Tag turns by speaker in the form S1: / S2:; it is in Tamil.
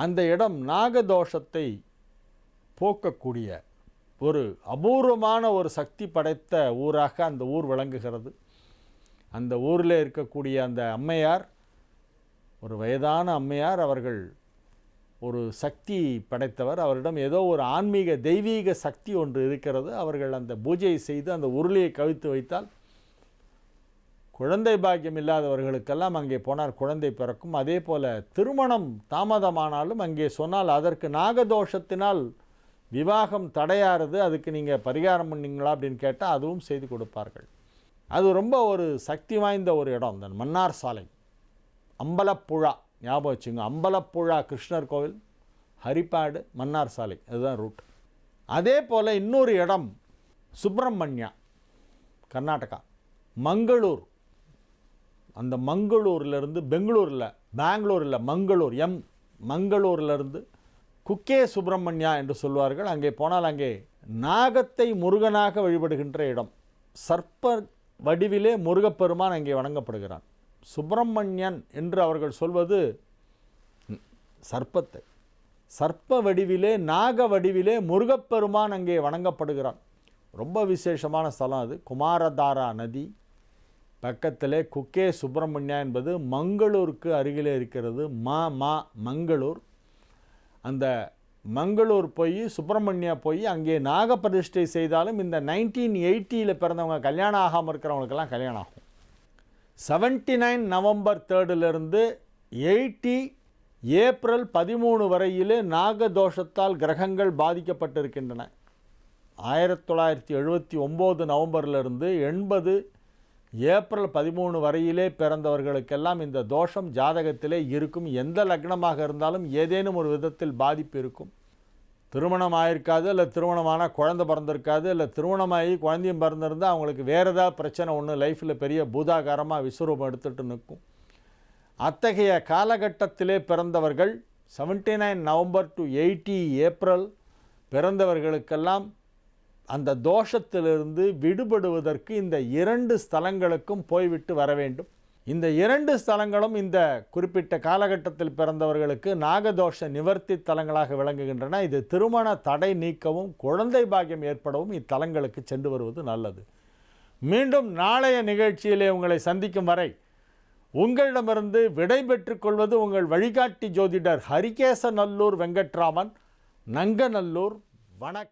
S1: அந்த இடம் நாகதோஷத்தை போக்கக்கூடிய ஒரு அபூர்வமான ஒரு சக்தி படைத்த ஊராக அந்த ஊர் விளங்குகிறது. அந்த ஊரில் இருக்கக்கூடிய அந்த அம்மையார் ஒரு வயதான அம்மையார். அவர்கள் ஒரு சக்தி படைத்தவர். அவரிடம் ஏதோ ஒரு ஆன்மீக தெய்வீக சக்தி ஒன்று இருக்கிறது. அவர்கள் அந்த பூஜையை செய்து அந்த உருளையை கவித்து வைத்தால் குழந்தை பாக்கியம் இல்லாதவர்களுக்கெல்லாம் அங்கே போனால் குழந்தை பிறக்கும். அதே போல் திருமணம் தாமதமானாலும் அங்கே சொன்னால் அதற்கு நாகதோஷத்தினால் விவாகம் தடையாறுது, அதுக்கு நீங்கள் பரிகாரம் பண்ணிங்களா அப்படின்னு கேட்டால் அதுவும் செய்து கொடுப்பார்கள். அது ரொம்ப ஒரு சக்தி வாய்ந்த ஒரு இடம். அந்த மன்னார் சாலை, அம்பலப்புழா, ஞாபகம் வச்சுங்க. அம்பலப்புழா கிருஷ்ணர் கோவில், ஹரிப்பாடு, மன்னார் சாலை, அதுதான் ரூட். அதே போல் இன்னொரு இடம் சுப்பிரமணியா, கர்நாடகா, மங்களூர். அந்த மங்களூர்லேருந்து பெங்களூரில் மங்களூர் மங்களூர்லேருந்து குக்கே சுப்பிரமணியா என்று சொல்வார்கள். அங்கே போனால் அங்கே நாகத்தை முருகனாக வழிபடுகின்ற இடம். சர்ப்ப வடிவிலே முருகப்பெருமான் அங்கே வணங்கப்படுகிறான். சுப்பிரமணியன் என்று அவர்கள் சொல்வது சர்ப்பத்தை, சர்ப்ப வடிவிலே நாக வடிவிலே முருகப்பெருமான் அங்கே வணங்கப்படுகிறான். ரொம்ப விசேஷமான ஸ்தலம் அது. குமாரதாரா நதி பக்கத்திலே குக்கே சுப்பிரமணியா என்பது மங்களூருக்கு அருகிலே இருக்கிறது. மங்களூர். அந்த மங்களூர் போய் சுப்பிரமணியா போய் அங்கே நாகப்பிரதிஷ்டை செய்தாலும் இந்த 1980 பிறந்தவங்க கல்யாணம் ஆகாமல் இருக்கிறவங்களுக்கெல்லாம் கல்யாணம் ஆகும். 79 நவம்பர் 3 80 ஏப்ரல் 13 வரையிலே நாகதோஷத்தால் கிரகங்கள் பாதிக்கப்பட்டிருக்கின்றன. 1979 நவம்பரிலிருந்து 80 ஏப்ரல் 13 வரையிலே பிறந்தவர்களுக்கெல்லாம் இந்த தோஷம் ஜாதகத்திலே இருக்கும். எந்த லக்னமாக இருந்தாலும் ஏதேனும் ஒரு விதத்தில் பாதிப்பு இருக்கும். திருமணம் ஆயிருக்காது, இல்லை திருமணமான குழந்தை பிறந்திருக்காது, இல்லை திருமணமாகி குழந்தையும் பிறந்திருந்தால் அவங்களுக்கு வேறு ஏதாவது பிரச்சனை ஒன்று லைஃப்பில் பெரிய பூதாகாரமாக விஸ்வரூபம் எடுத்துகிட்டு நிற்கும். அத்தகைய காலகட்டத்திலே பிறந்தவர்கள் 79 நவம்பர் டு 80 ஏப்ரல் பிறந்தவர்களுக்கெல்லாம் அந்த தோஷத்திலிருந்து விடுபடுவதற்கு இந்த 2 ஸ்தலங்களுக்கும் போய்விட்டு வர வேண்டும். இந்த 2 ஸ்தலங்களும் இந்த குறிப்பிட்ட காலகட்டத்தில் பிறந்தவர்களுக்கு நாகதோஷ நிவர்த்தி தலங்களாக விளங்குகின்றன. இது திருமண தடை நீக்கவும் குழந்தை பாக்கியம் ஏற்படவும் இத்தலங்களுக்கு சென்று வருவது நல்லது. மீண்டும் நாளைய நிகழ்ச்சியிலே உங்களை சந்திக்கும் வரை உங்களிடமிருந்து விடை பெற்றுக் கொள்வது உங்கள் வழிகாட்டி ஜோதிடர் ஹரிகேசநல்லூர் வெங்கட்ராமன், நங்கநல்லூர். வணக்கம்.